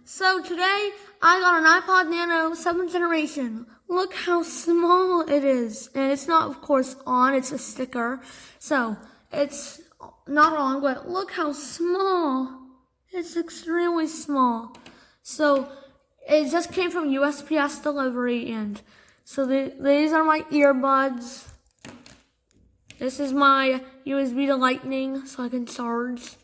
So today I got an Ipod Nano 7th generation. Look how small it is. And it's not, of course, on, it's a sticker. So it's not on, but look how small. It's extremely small. So it just came from USPS delivery, and so these are my earbuds. This is my USB to Lightning so I can charge.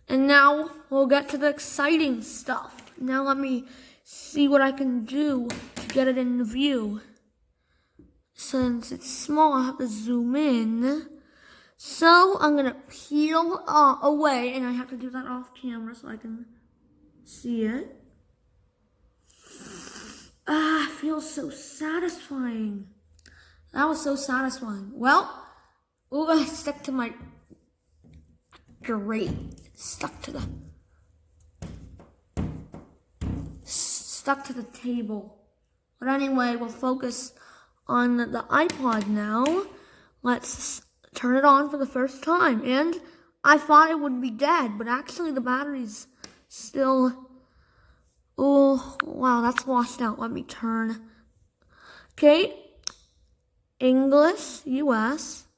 And now we'll get to the exciting stuff. Now let me see what I can do to get it in view. Since it's small, I have to zoom in. So I'm gonna peel away, and I have to do that off camera so I can see it. It feels so satisfying. That was so satisfying. Well, I stuck to my, great, stuck to the table. But anyway, we'll focus on the iPod now. Let's turn it on for the first time. And I thought it would be dead, but actually the battery's still, oh, wow, that's washed out. Let me turn. Okay, English, US.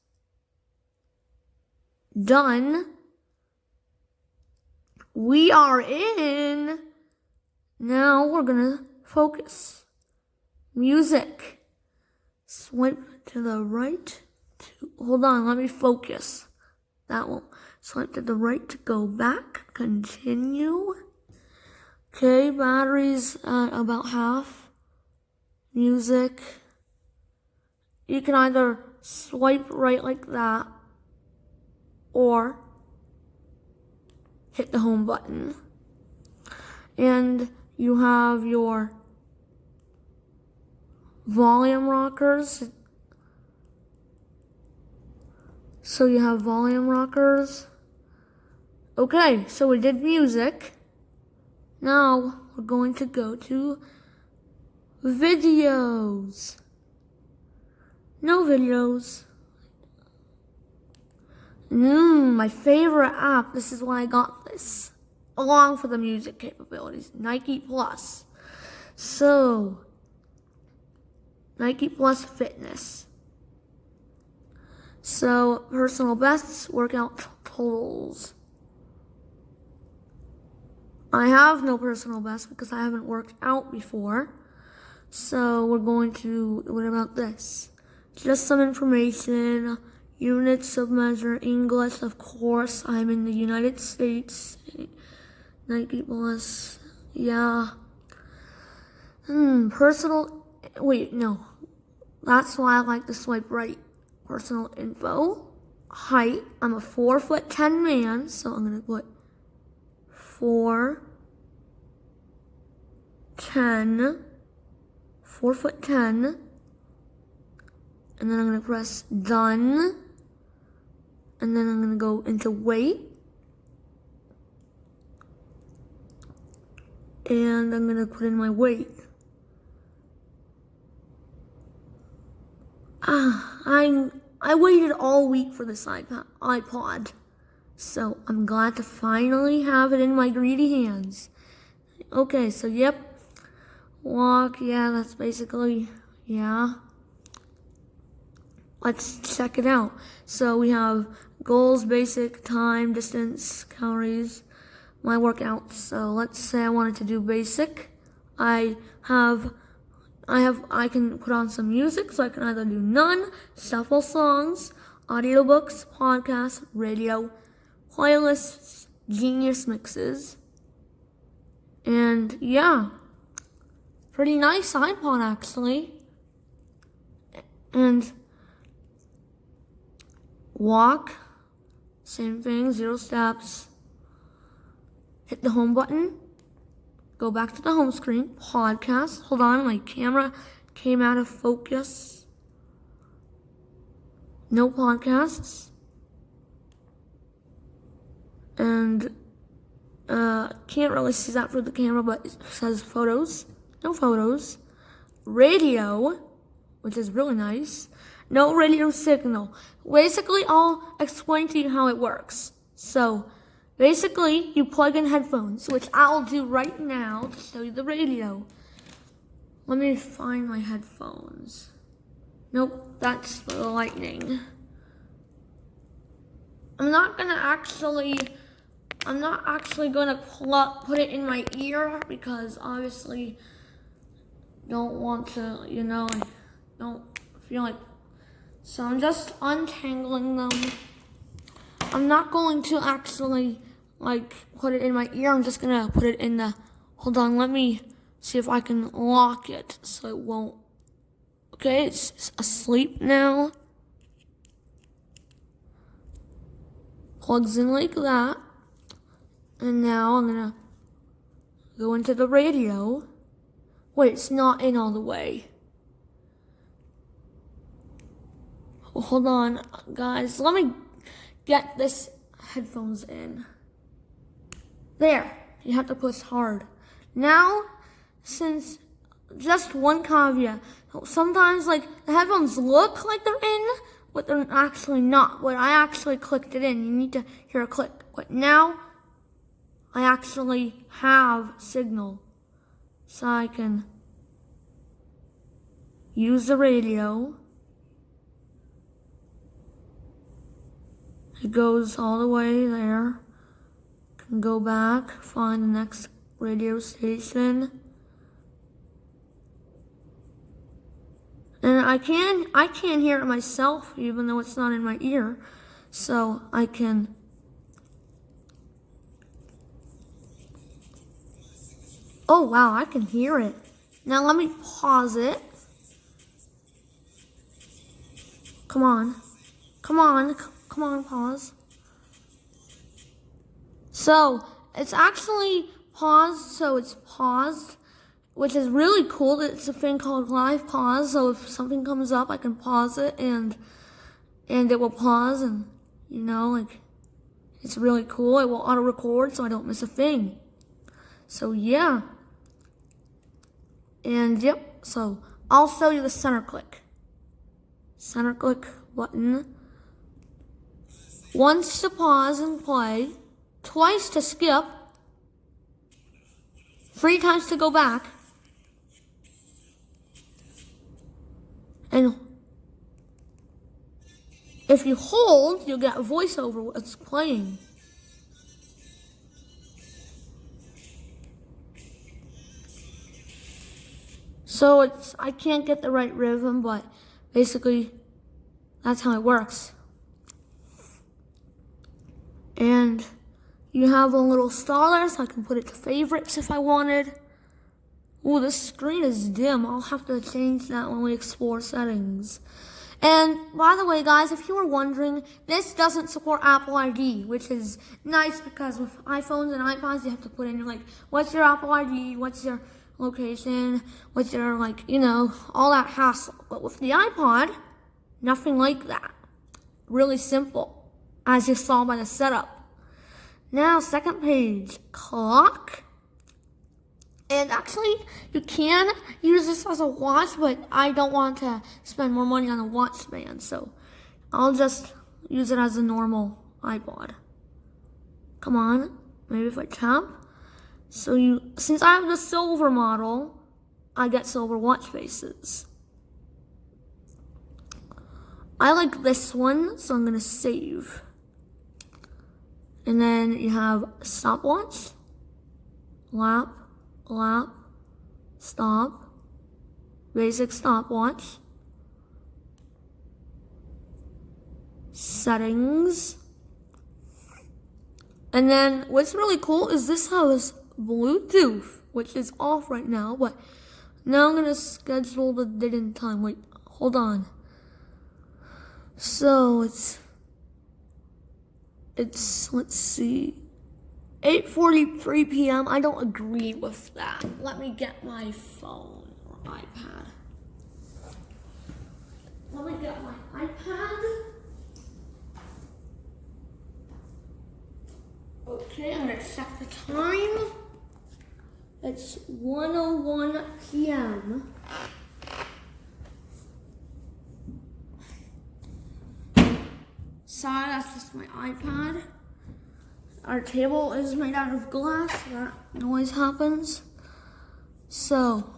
Done. We are in. Now we're gonna focus. Music. Swipe to the right. Hold on, let me focus. That one. Swipe to the right to go back. Continue. Okay, batteries at about half. Music. You can either swipe right like that, or hit the home button. And you have your volume rockers. So you have volume rockers. Okay, so we did music. Now we're going to go to videos. No videos. My favorite app. This is why I got this. Along for the music capabilities. Nike Plus. So, Nike Plus Fitness. So, personal bests, workout totals. I have no personal best because I haven't worked out before. So, we're going to, what about this? Just some information. Units of measure, English, of course. I'm in the United States. Nike Plus, yeah. Personal, wait, no. That's why I like to swipe right. Personal info, height. I'm a 4'10" man, so I'm gonna put 4'10", 4'10", and then I'm gonna press done. And then I'm gonna go into weight. And I'm gonna put in my weight. I waited all week for this iPod. So I'm glad to finally have it in my greedy hands. Okay, so yep. Walk, yeah, that's basically, yeah. Let's check it out. So we have goals, basic, time, distance, calories, my workouts. So let's say I wanted to do basic. I can put on some music, so I can either do none, shuffle songs, audiobooks, podcasts, radio, playlists, genius mixes. And yeah, pretty nice iPod actually. And walk, same thing, 0 steps. Hit the home button. Go back to the home screen. Podcast. Hold on, my camera came out of focus. No podcasts. And can't really see that through the camera, but it says photos. No photos. Radio, which is really nice. No radio signal. Basically, I'll explain to you how it works. So, Basically, you plug in headphones, which I'll do right now to show you the radio. Let me find my headphones. Nope, that's the lightning. I'm not actually gonna put it in my ear because obviously don't want to, don't feel like, so I'm just untangling them. I'm not going to actually put it in my ear. I'm just gonna put it in the, hold on, let me see if I can lock it so it won't. Okay, it's asleep now. Plugs in like that. And now I'm gonna go into the radio. Wait, it's not in all the way. Well, hold on, guys. Let me get this headphones in. There, you have to push hard. Now, since just one caveat, sometimes the headphones look like they're in, but they're actually not. When I actually clicked it in, you need to hear a click. But now, I actually have signal, so I can use the radio. It goes all the way there. Can go back, find the next radio station. And I can't hear it myself, even though it's not in my ear. So I can. Oh wow, I can hear it. Now let me pause it. Come on, pause. So it's actually paused, which is really cool. It's a thing called live pause. So if something comes up, I can pause it and it will pause, and it's really cool. It will auto record so I don't miss a thing. So yeah. And yep, so I'll show you the center click. Center click button. Once to pause and play, twice to skip, 3 times to go back, and if you hold, you'll get a voiceover what's playing. So I can't get the right rhythm, but basically that's how it works. And you have a little star there, so I can put it to favorites if I wanted. Ooh, this screen is dim. I'll have to change that when we explore settings. And by the way, guys, if you were wondering, this doesn't support Apple ID, which is nice because with iPhones and iPods, you have to put in what's your Apple ID, what's your location, what's your all that hassle. But with the iPod, nothing like that. Really simple, as you saw by the setup. Now, second page, clock. And actually, you can use this as a watch, but I don't want to spend more money on a watch band, so I'll just use it as a normal iPod. Come on, maybe if I tap. So since I have the silver model, I get silver watch faces. I like this one, so I'm gonna save. And then you have stopwatch, lap, stop, basic stopwatch, settings. And then what's really cool is this has Bluetooth, which is off right now, but now I'm gonna schedule the date and time. Wait, hold on. So it's let's see, 8:43 p.m. I don't agree with that. Let me get my phone or iPad. Let me get my iPad. Okay, I'm gonna check the time. It's 1:01 p.m. Sorry, that's just my iPad. our table is made out of glass. That noise happens. So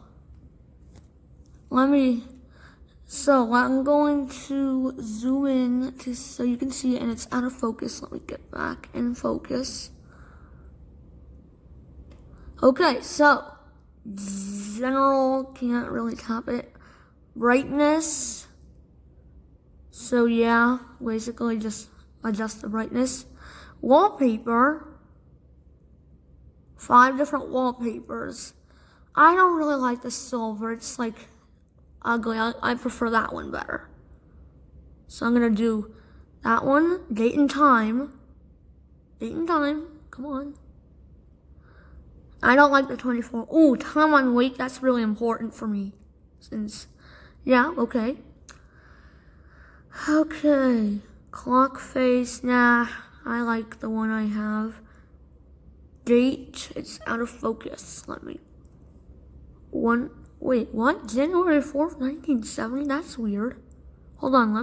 I'm going to zoom in so you can see it, and it's out of focus. Let me get back in focus. Okay, so general, can't really tap it. Brightness. So yeah, basically just adjust the brightness. Wallpaper. 5 different wallpapers. I don't really like the silver. It's like ugly. I prefer that one better. So I'm gonna do that one. Date and time. Date and time. Come on. I don't like the 24. Ooh, time on week. That's really important for me. Yeah, okay. Okay. Clock face. Nah, I like the one I have. Date. It's out of focus. Wait, what? January 4th, 1970? That's weird. Hold on,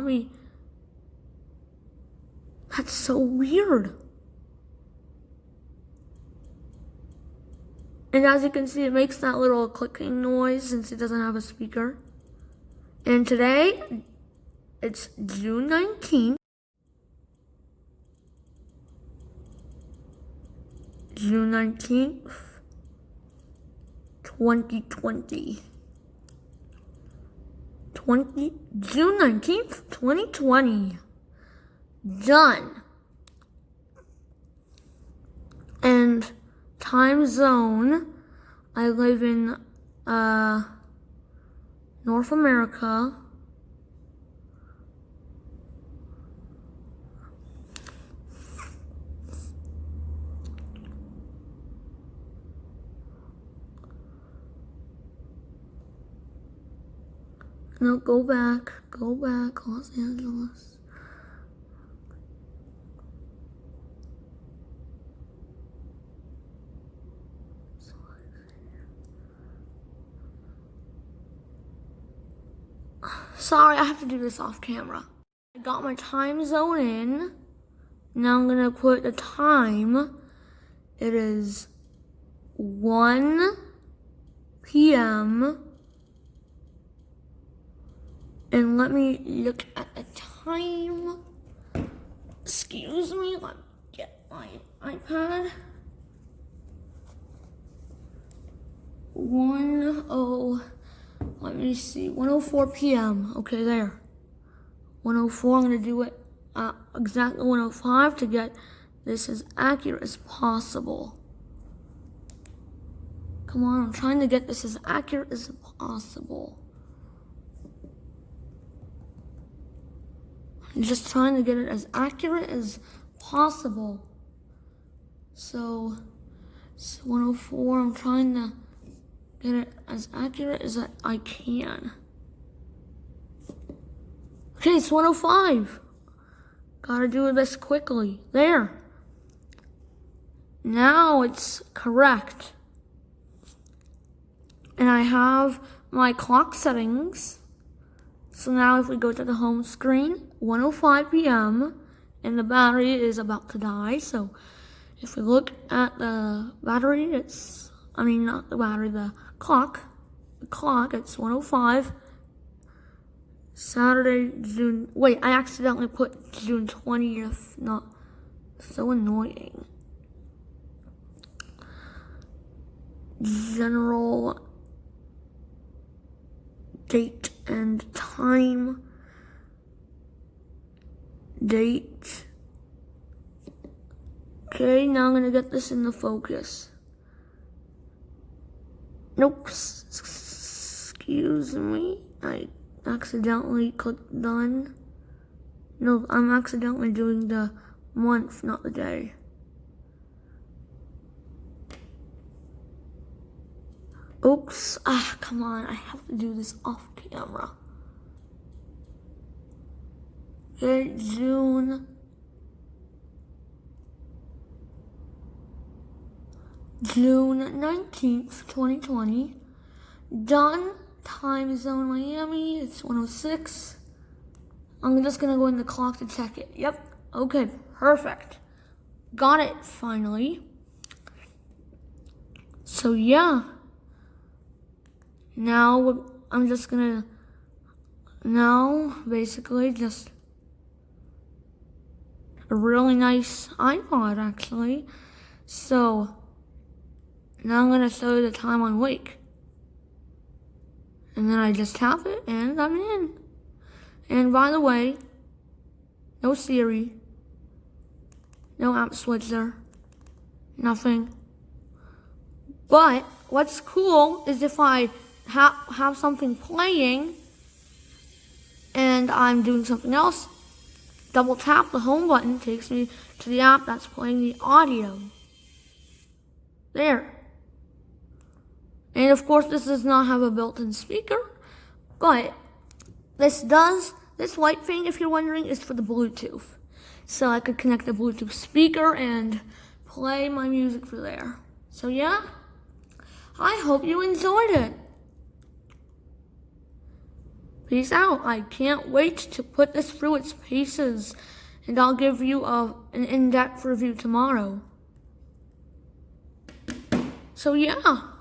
That's so weird. And as you can see, it makes that little clicking noise since it doesn't have a speaker. And today, it's June 19th. June 19th, 2020. June 19th, 2020. Done. And time zone, I live in North America. No, go back, Los Angeles. Sorry, I have to do this off camera. I got my time zone in. Now I'm gonna put the time. It is 1 p.m. And let me look at the time. Excuse me, let me get my iPad. 1:04 p.m. Okay, there. 1:04, I'm gonna do it exactly 1:05 to get this as accurate as possible. Come on, I'm trying to get this as accurate as possible. I'm just trying to get it as accurate as possible. So it's 1:04, I'm trying to get it as accurate as I can. Okay, it's 1:05. Gotta do this quickly. There. Now it's correct. And I have my clock settings. So now if we go to the home screen, 1:05 p.m. and the battery is about to die. So if we look at the battery, not the battery, the clock. The clock, it's 1:05. Saturday, I accidentally put June 20th, not so annoying. General date and time. Date. Okay, now I'm gonna get this in the focus. Nope, excuse me, I accidentally clicked done. No, I'm accidentally doing the month, not the day. Oops, come on, I have to do this off camera. Okay, June 19th, 2020. Done. Time zone Miami, it's 1:06. I'm just gonna go in the clock to check it. Yep, okay, perfect. got it finally. So yeah, now I'm just gonna basically just a really nice iPod actually. So now I'm gonna show you the time on wake. And then I just tap it and I'm in. And by the way, no Siri, no app switcher, nothing. But what's cool is if I have something playing and I'm doing something else, double tap the home button takes me to the app that's playing the audio. There. And of course this does not have a built-in speaker, but this white thing, if you're wondering, is for the Bluetooth. So I could connect the Bluetooth speaker and play my music through there. So yeah, I hope you enjoyed it. Peace out. I can't wait to put this through its paces, and I'll give you an in-depth review tomorrow. So yeah.